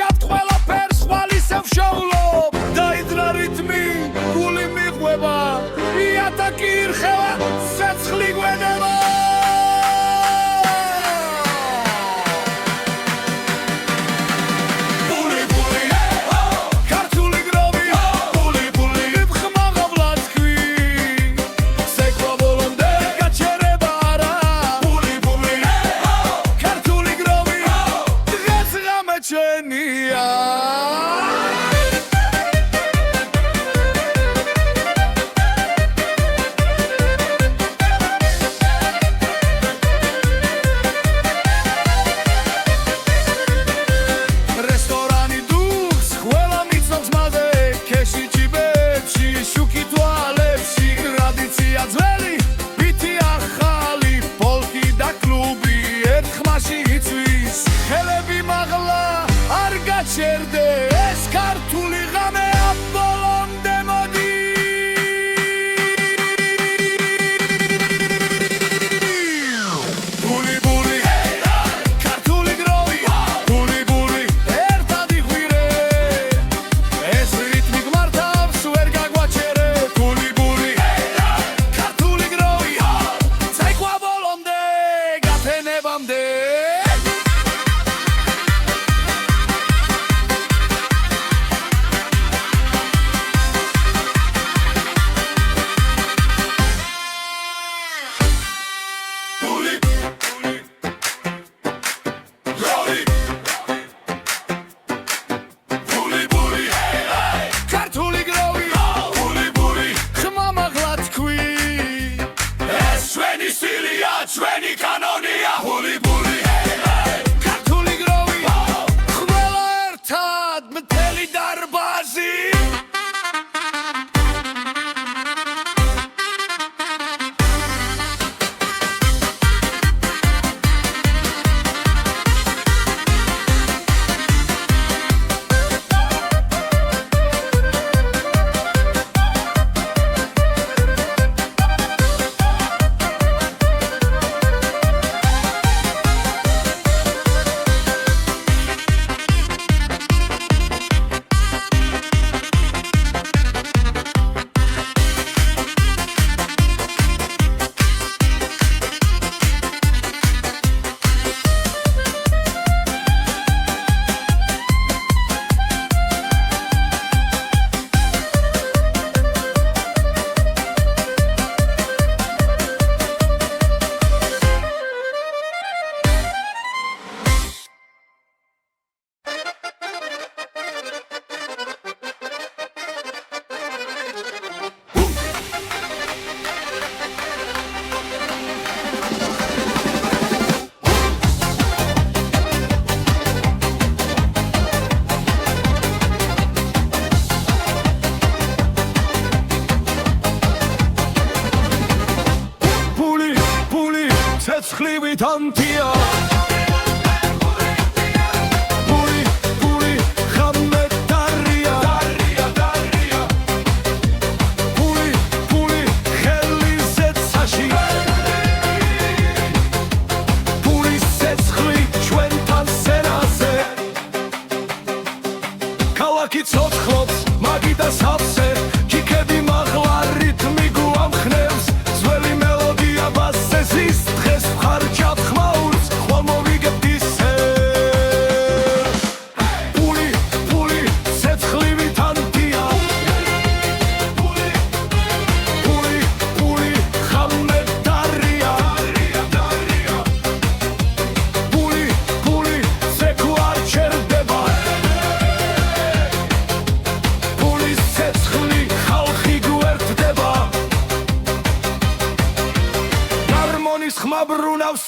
ვიჩავთ ყველაფერს ხვალისევ შოვლობ დაიძრა რითმი გული მიყვება იატაკი ირხევა ცეცხლი გვენება Tantia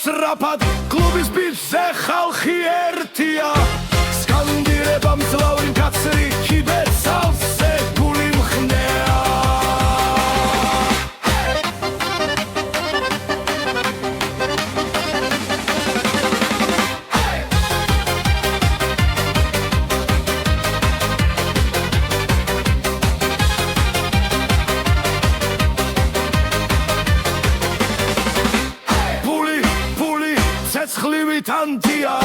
სრაფად კლუბის ბიჭზე ხალხი ერთია სკანდირება მძლავრი კაცრი კიბერსავსე გული მხნეა ცეცხლივით ანთია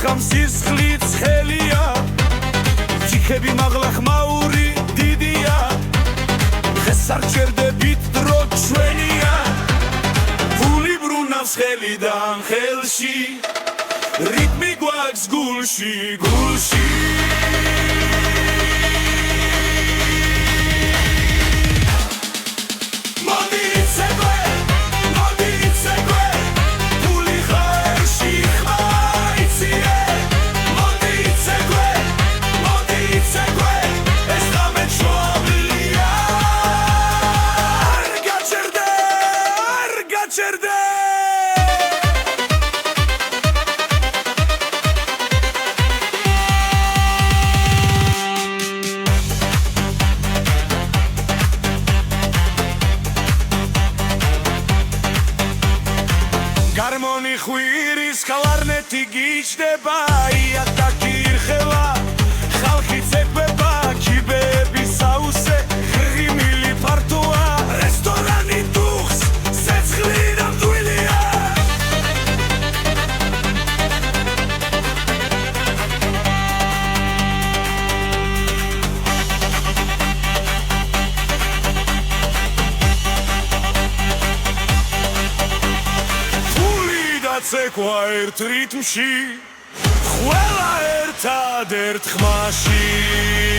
ერთხამ სისხლიც ხელია ჯიქები მაღლა ხმაური დიდია დღეს არ ჩერდებით დრო ჩვენია ფული ბრუნავს ხელიდან ხელში რიტმი გვაქვს გულში გულში Гармონი ხვირის კლარნეტი გიჩდება იატაკი ირხევა ხალხი ცეკვება კიბეები საუსე ღიმილი ფართოა რესტორანი დუხს სეცხლი ნამდვილია ცეკვა ერთ რიტმში ყველა ერთად ერთ ხმაში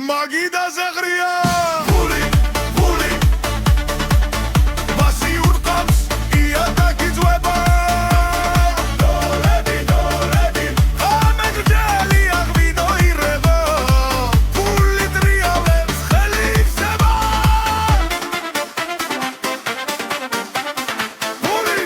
მაგიდაზე ღრია ფული ბასი ურყავს იატაკი ძვება დოლები ამეგდელი აღვინო ირება ფული ტრიალებს ხელი იქცება ფული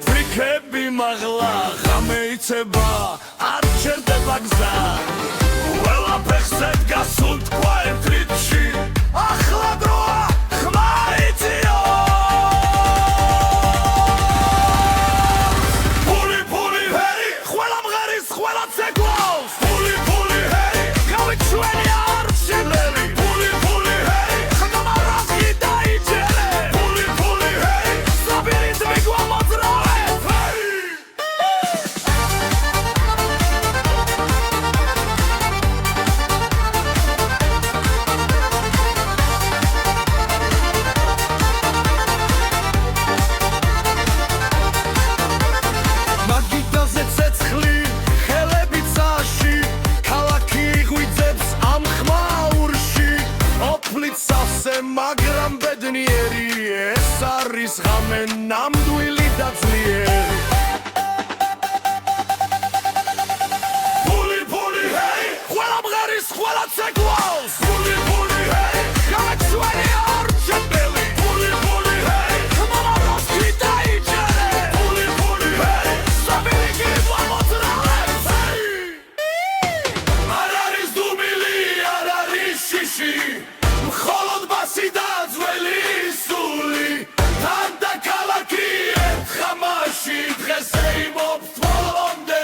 ფრიქები მაღლა ღამე იცება არ ჩერდება გზა ყველაფერს ედგას უთქვა ერთ რიტმში ახლა დროა ხმა იწიო ფული ჰერი ყველა მღერის ყველა ცეკვავს ფული ჰერი გავით ჩვენი არჩილელი ფული ჰერი ხმა რაზი დაიჯერე ფული ჰერი საბირით მიგვამოძრავე მაგრამ ბედნიერი ეს არის ღამე ნამდვილი და ძლიერი ფული ჰეი ყველა მღერის ყველა ცეკვავს ფული ჰეი გავეთ ჩვენი არჩეველი ფული ჰეი ხმა რაზი დაიჯერე ფული ჰეი საბირი გიმოძრავებს არ არის დუმილი არ არის შიში მხოლოდ ბასი და ძველი სული თან და ქალაქი ერთ ხამაში დღეს ეიმობს ბოლომდე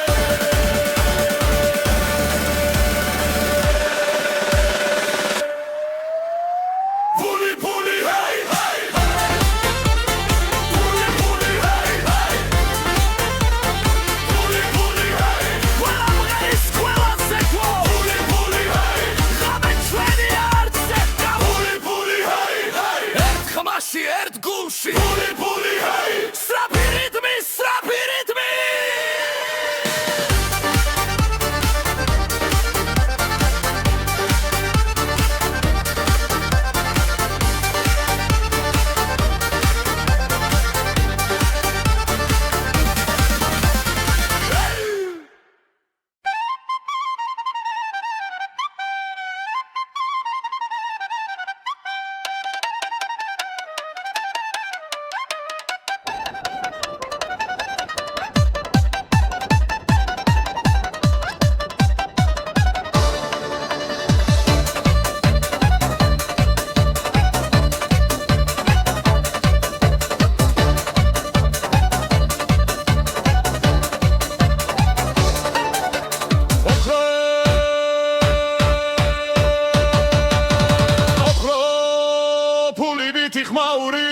ხმაური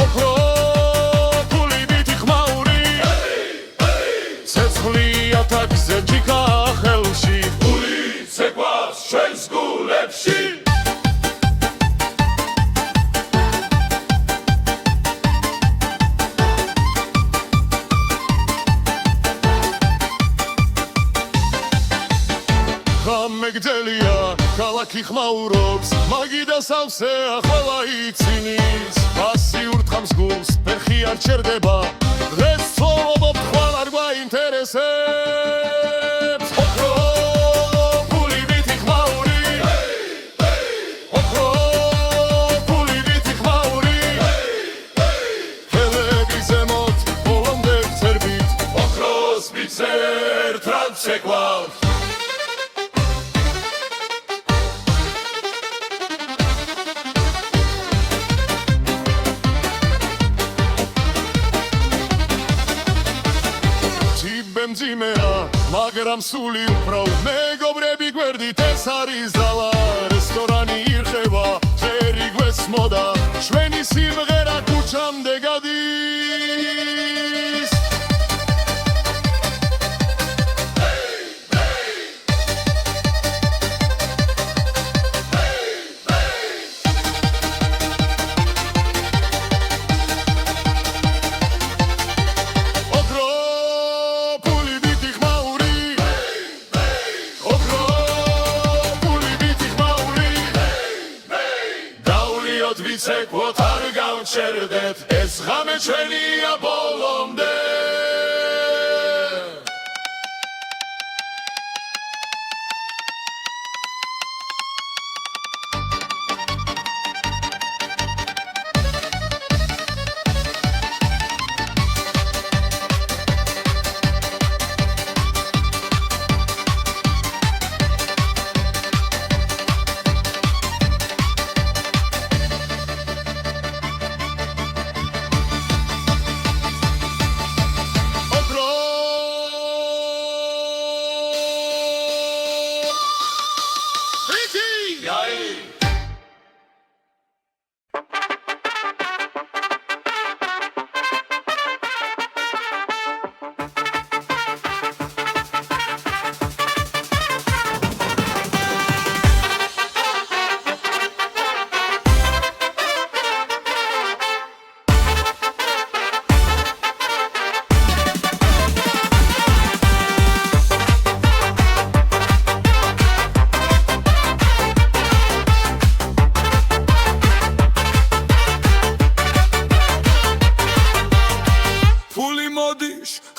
ოქრო ფულივით ხმაური ცეცხლია თაგზე ჭიქა ხელში ფული ცეკვავს ჩვენს გულებში მეგდელია ქალაქი ხმაურობს მაგიდა სავსეა ყველა იცინის პასიურ თხამს გულს ფერხი არ ჩერდება დღეს ცხოვრობ ხვალ არ გვაინტერესებს ოქრო ფულივით ხმაური ოქრო ფულივით ხმაური ხელები ზემოთ ბოლომდე ვწერბით ოქროს მიწერ ტრად შეგვავს მძიმეა მაგრამ სული უფრო მეგობრები გვერდით ეს არის ზალა რესტორანი ირხევა ჯერი გვესმოდა ჩვენი სიმღერა ქუჩამდე გადის ვიცეკვოთ არ გავჩერდეთ ეს ღამე ჩვენია ბოლომდე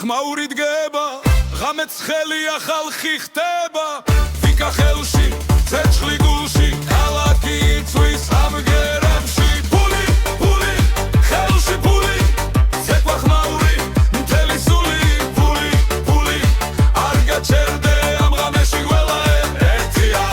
ხმაური დგება ღამეც ხელია ხალხი ხდება ვიკა ხელში ცეცხლი გულში ქალაქი იწვის ამგერებში ფული ფული ხელში ფული ცეკვა ხმაური მთელი სული ფული ფული არ გაჩერდე ამ ღამეში ყველა ერთია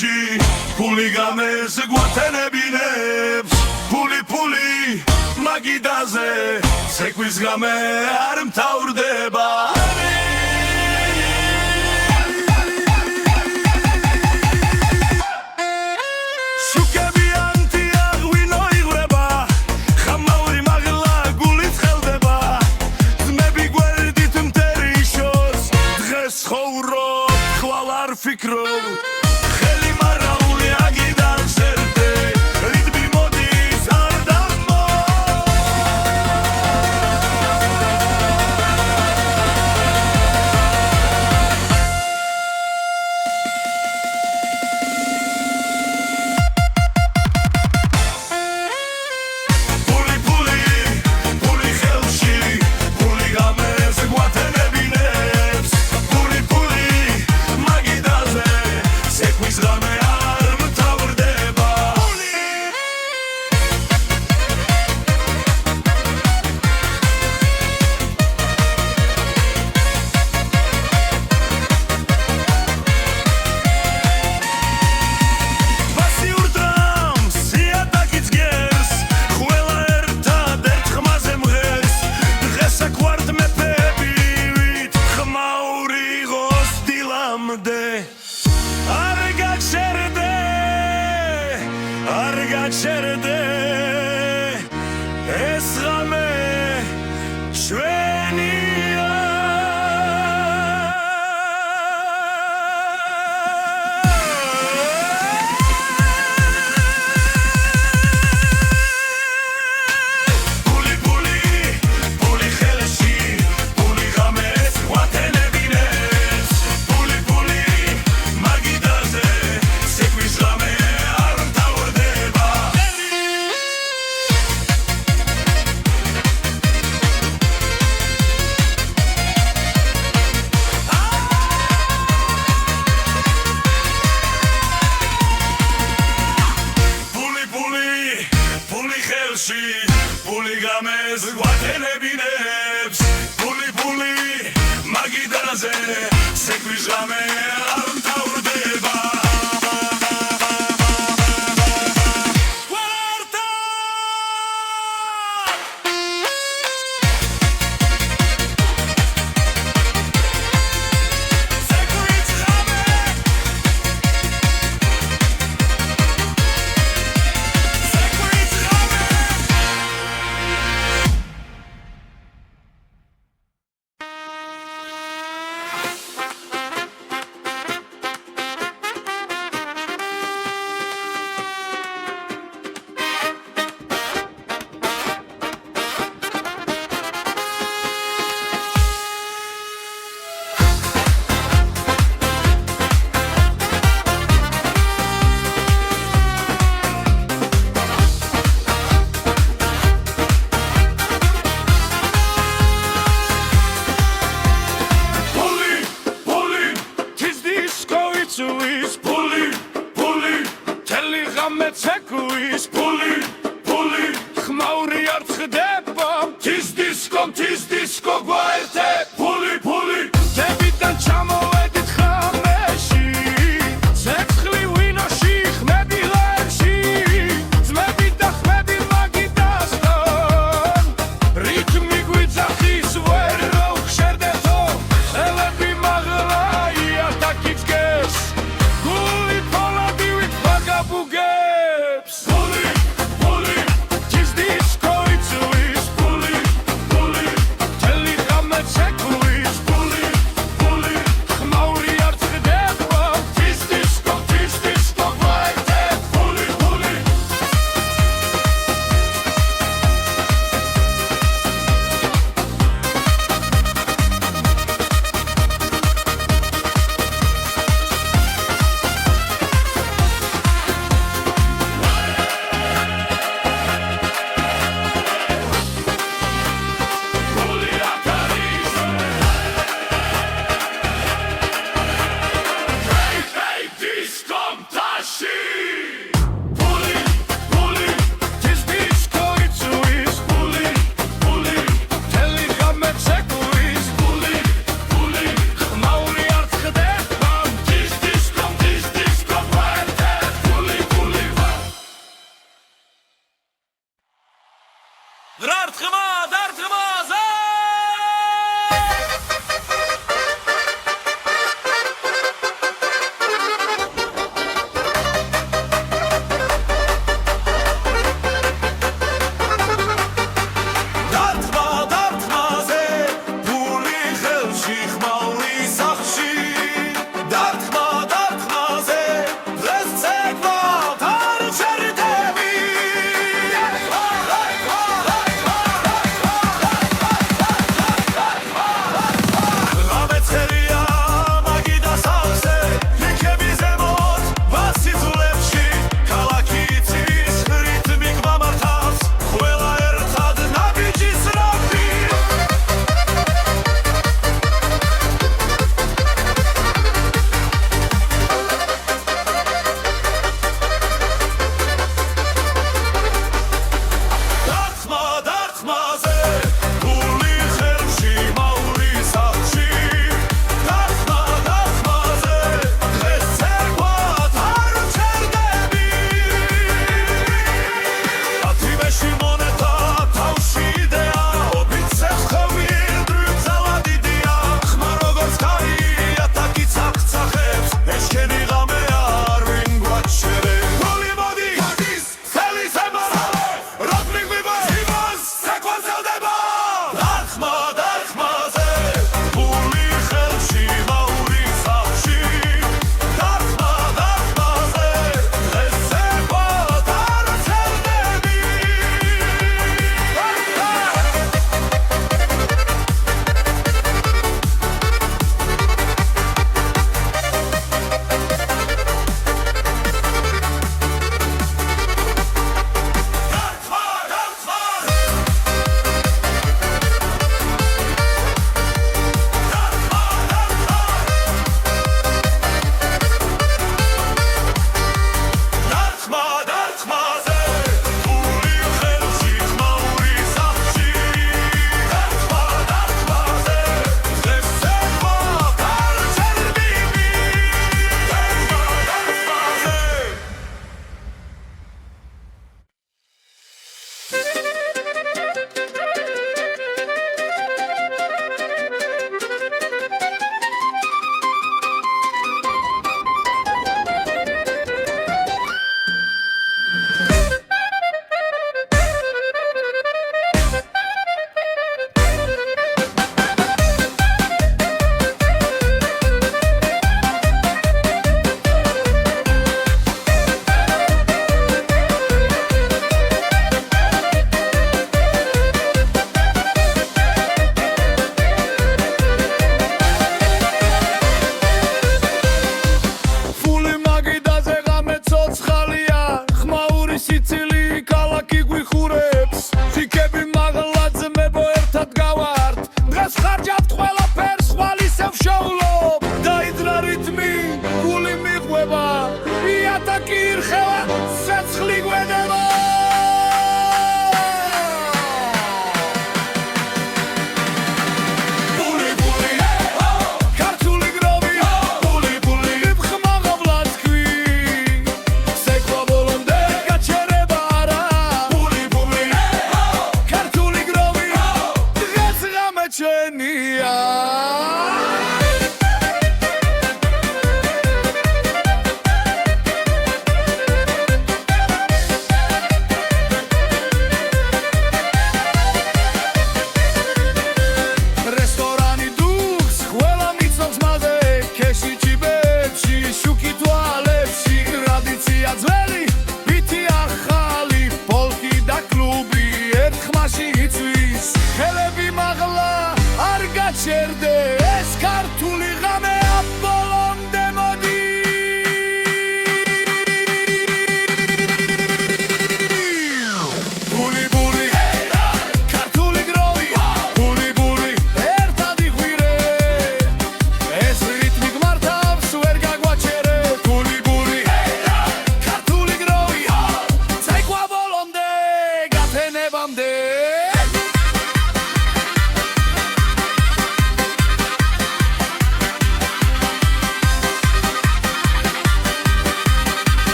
ხელში ფული გამეს გვათენებინებს ფული მაგიდაზე ცეკვის გამე არ მთავრდება Fikro Kheli marauli agidan serte ritmi modis ardamo Puli khelshi puli games guatenebinebs Argacherde esrame shvenia Puli khelshi puli games guatenebinebs puli magidaze sekvis game Puli games guatenebinebs Puli magidaze sekvis game ar mtavrdeba Tsekvis puli khmauri ar txdeba tis disco guaerte puli Debitan chamoedit khameshi Sekkhli winoshi khmedi lershi Zmedi da khmedi magidaston Ritmi guidzachis verro khsherdeto Elebi maglaia takitges Guli poladivit bagabuge Puli, tis disco it's puli, tell it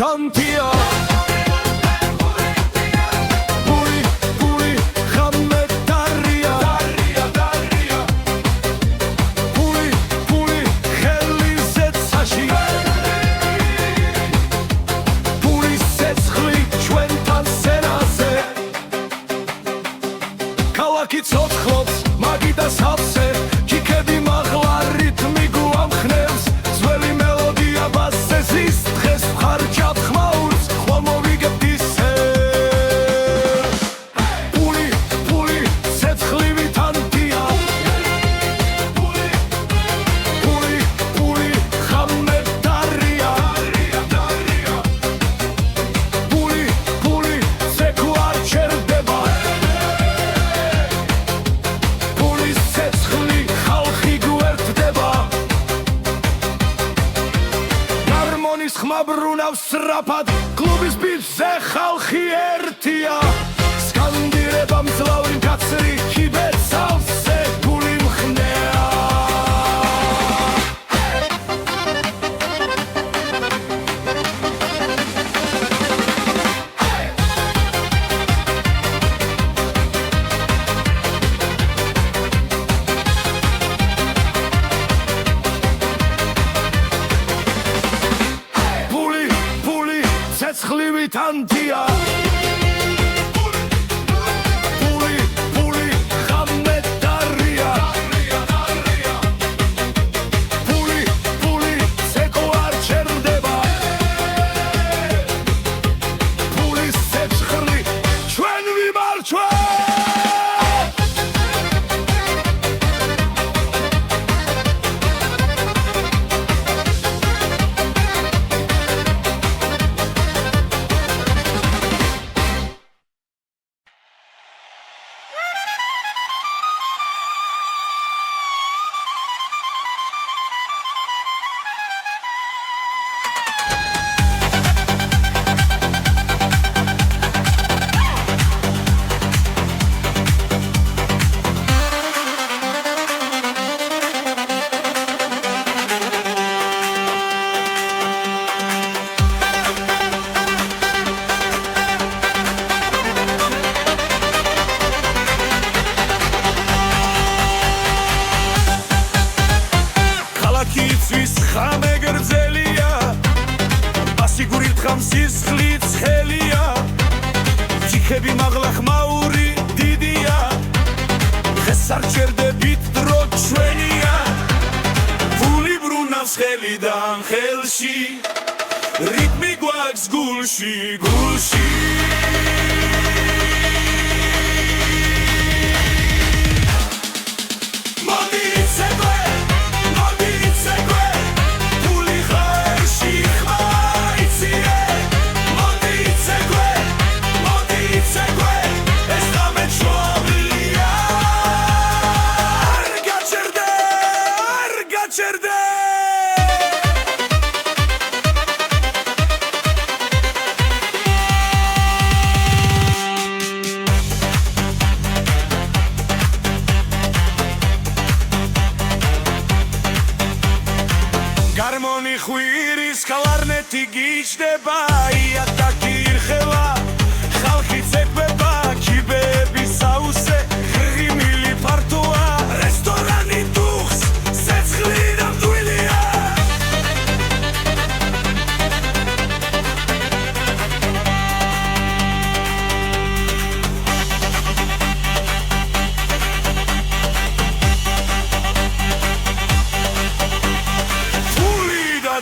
თანთია პული ხამე დარია პული ხელი ზეცაში პული სეცხლი ჩვენთან სენაზე ქალაქი ცოცხლობს მაგიდა სავსე ჩიქები მაღლა რითმი გვამხნევს ძველი მელოდია ბასესის დღეს ხარჯავ ხმაურს ხვალ მოვიგებთ ისე პული ცეცხლივი თანთია პული ხამე დარია პული ზექო არ ჩერდება პულის ცეცხლი ხალხი გვერდდება გარმონის ხმა ბრუნავს სწრაფად კლუბის ბიჭზე ხალხი ერთია სკანდირება მძლავრი მკაცრი ჩიბეცავსე გული მხნეა პული ცეცხლივი თანთია პული ხამე დარია პული ზექო არ ჩერდება პულის ცეცხლი ჩვენ ვიმარჩვენთ ქალაქი იწვის ხამე გრძელია ბასიგური თხამ სისხლი ცხელია ჩიქები მაღლა ხმაური დიდია დღეს არ ჩერდებით დრო ჩვენია პული ბრუნავს ხელიდან ხელში რიტმი გვაქვს გულში მოდი ცეკვე პული ხარში ხმა იციე მოდი ცეკვე ეს ღამე ჩვენია არ გაჩერდე გარმონი ხვირის კლარნეტი გიჩდება იატაკი ირხევა ხალხი ცეკვება ჩიბები საუსე ღიმილი ფართოა რესტორანი დუხს სეცხლი ნამდვილია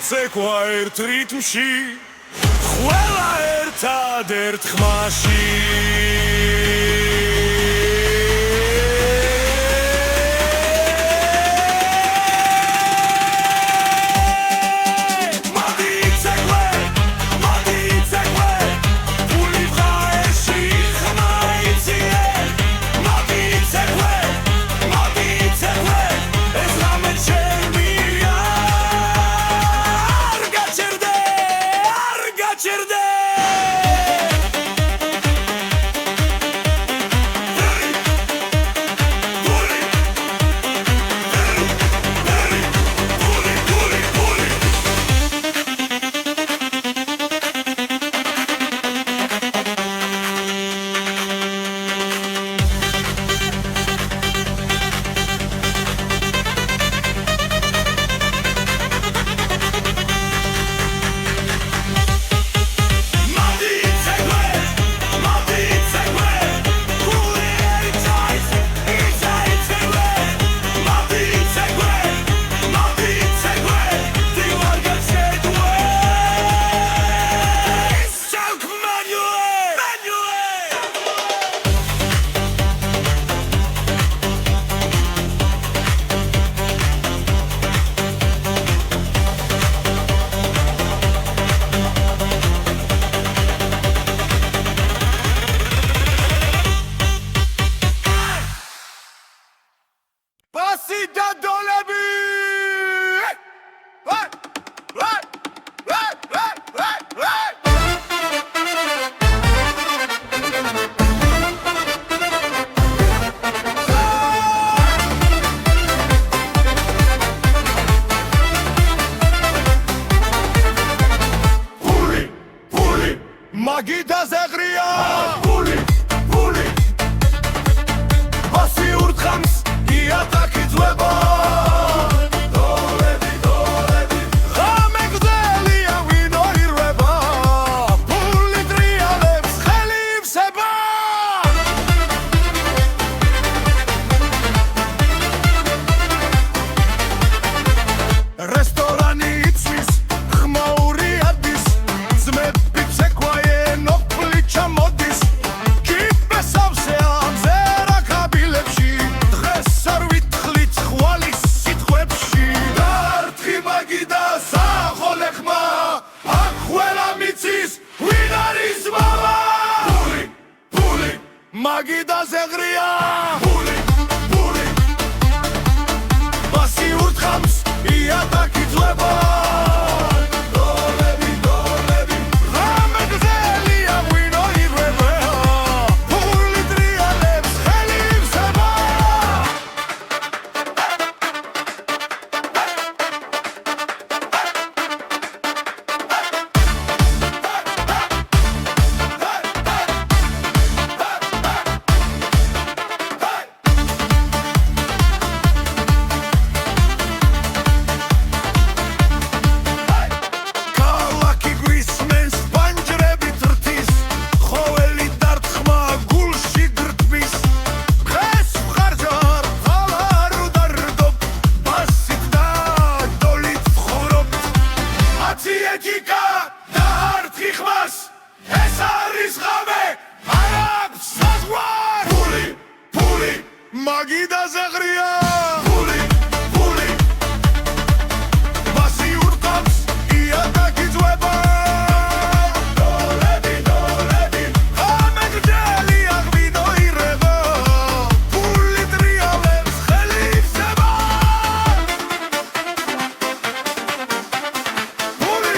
ცეკვა ერთ რიტმში ყველა ერთადერთ ხმაში მაგიდაზე ღრია ფული ბასი ურთხამს იატაკი ძვება მაგიდაზე ღრია ფული ბასი ურთხამს იატაკი ძვება მაგიდაზე ღრია ფული ბასი ურთხამს იატაკი ძვება დოლები ამეგდელი აღვინო ირება ფული ტრიალებს ხელი იხსება ფული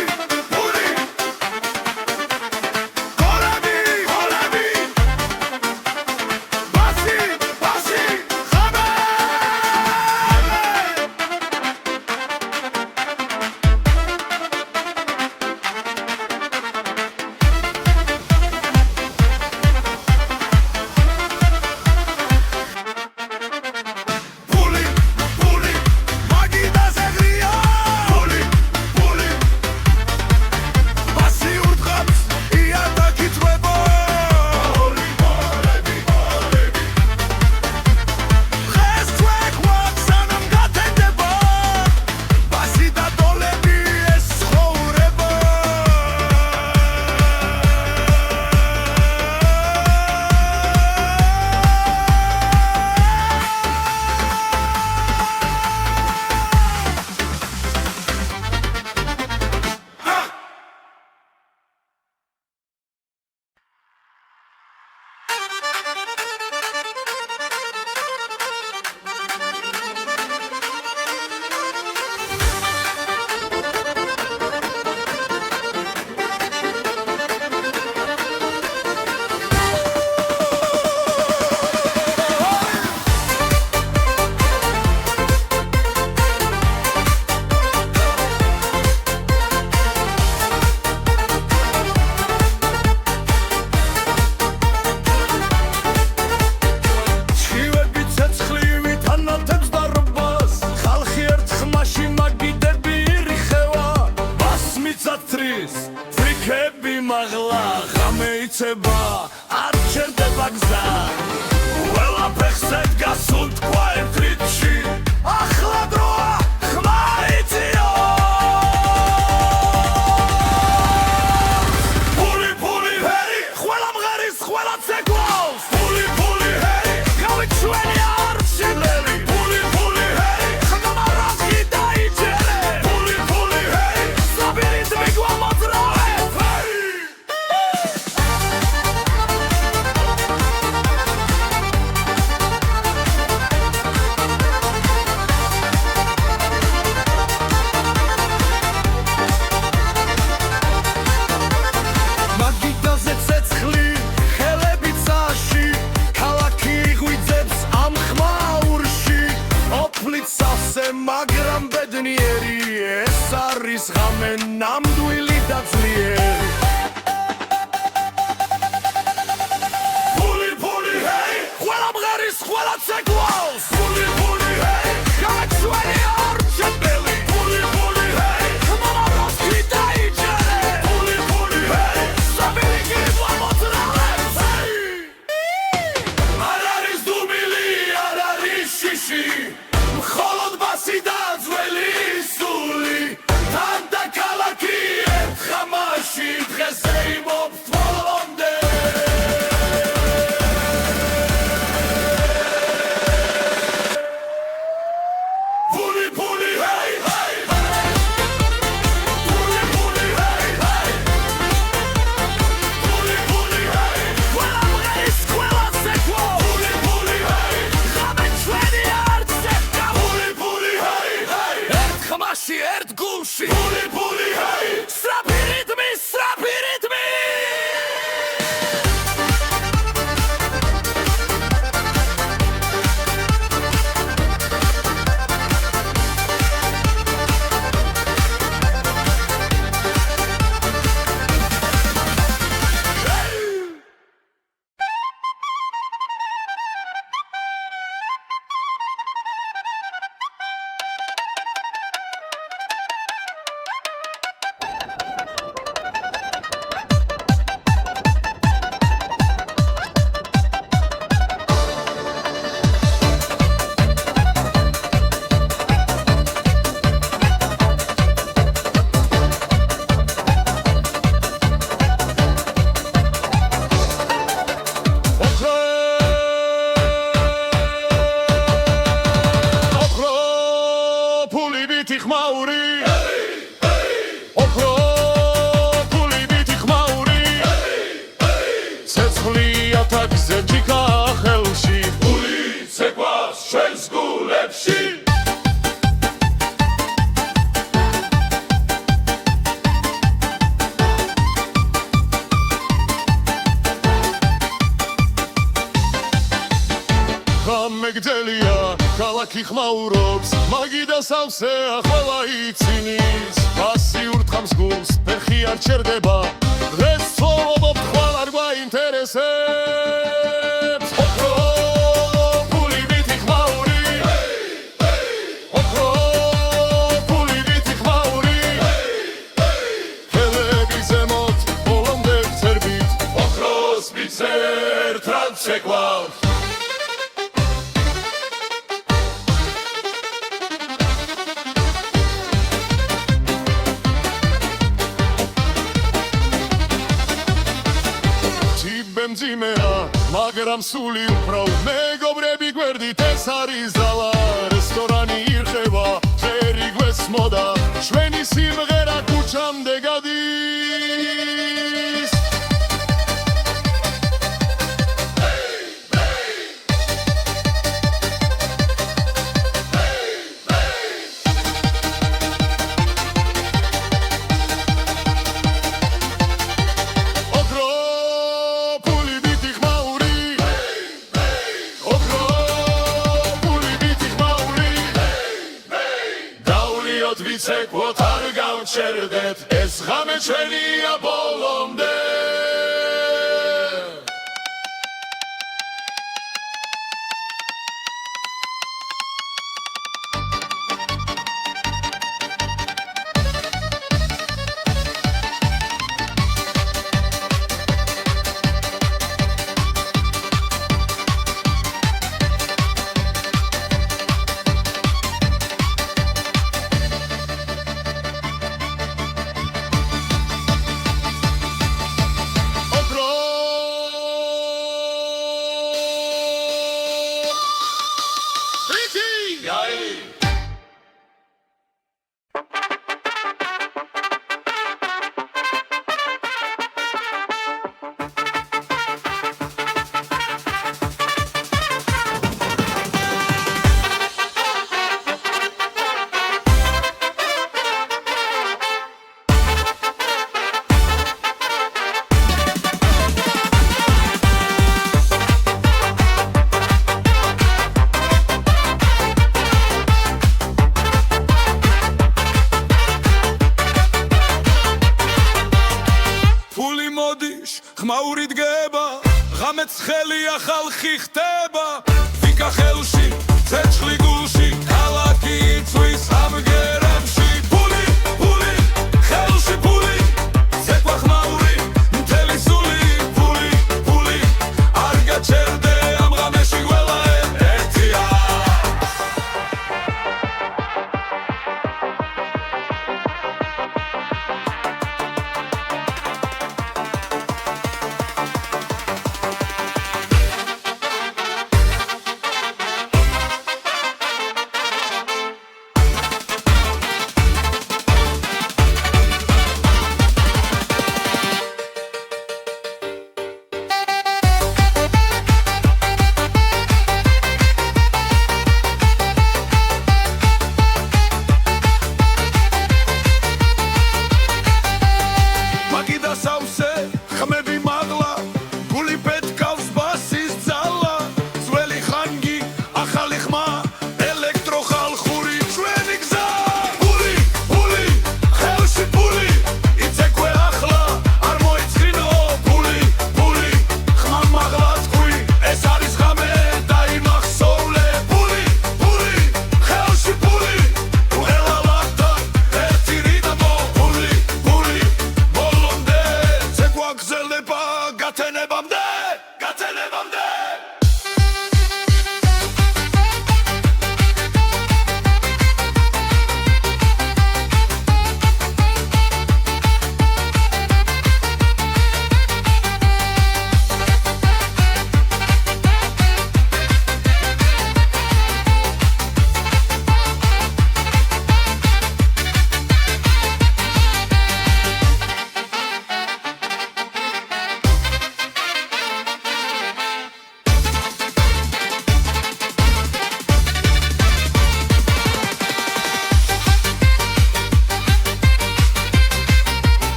ფრიქები მაღლა ღამეიცება არ ჩერდება გზა ყველაფერს ედგას უთქვა ერთ რიცხვში ახლა დროა ხმა იწიო ფული ჰერი ყველა მღერის ყველა ცეკვავს ფული ჰერი გავიქ ჩვენი არჩილელი ფული ჰერი ხმა რაზი დაიჯერე ფული ჰერი საბირით მიგვამ ცვლია თაგზე ჯიქა ხელში გული ცეკვას ჩვენს გულებში მეგდელია ქალაქი ხმაურობს მაგიდა სავსე ახლა ცინის პასიურ თხამს გულს ფეხი არ ჩერდება დღეს ცხოვრობ ხვალ არ გვაინტერესებს ოქრო ფული ვითი ხმაური ოქრო ფული ვითი ხმაური ხელები ზემოთ ბოლომდე ვწერბით ოქროს მიცერთ რაც შეგვაქვს მძიმეა მაგრამ სული უფრო მეგობრები გვერდით ეს არის ძალა რესტორანი ირხევა ფერი გვესმოდა ჩვენი სიმღერა ქუჩამდე გადის ვიცეკვოთ არ გავჩერდეთ ეს ღამე ჩვენია ბოლომდე ხმაური დგება ღამეც ხელია ხალხი ხდება ვიკა ხელში ცეცხლი გულში ქალაქი იწვის ამგერებში ფული ფული ხელში ფული ცეკვა ხმაური მთელი სული ფული ფული არ გაჩერდე ამ ღამეში ყველა ერთია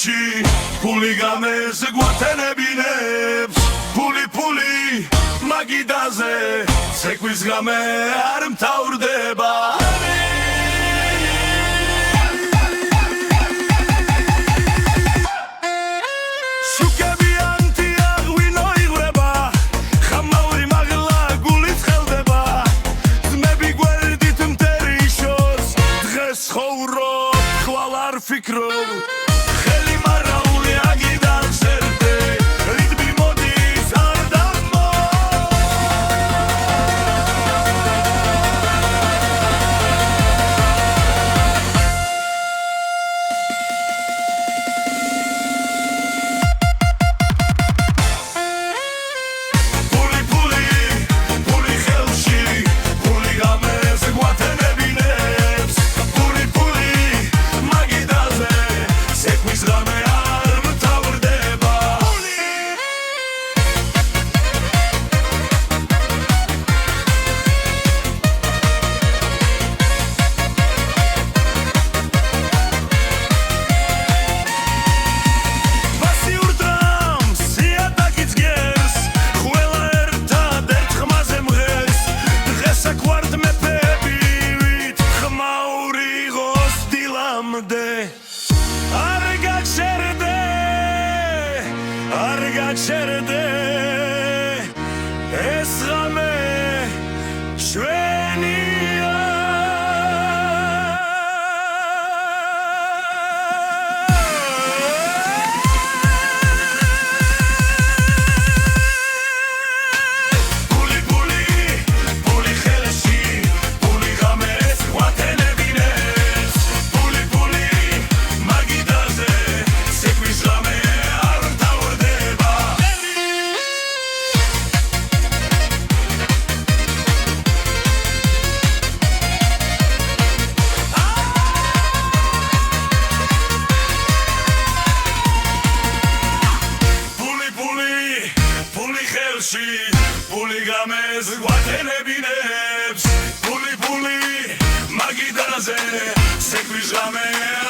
ხელში ფული გამეს გვათენებინებს ფული მაგიდაზე ცეკვის გამე არ მთავრდება Fikro, Heli Marauli Agidan Serte, Ritmi Modis Ardamo. Puli Helshi, Puli Games, Guatenebinets, Puli. Argacherde esrame shvenia Puli khelshi puli games guatenebines puli magidaze sekvis game Puli games guatenebinets Puli magidaze sekvis game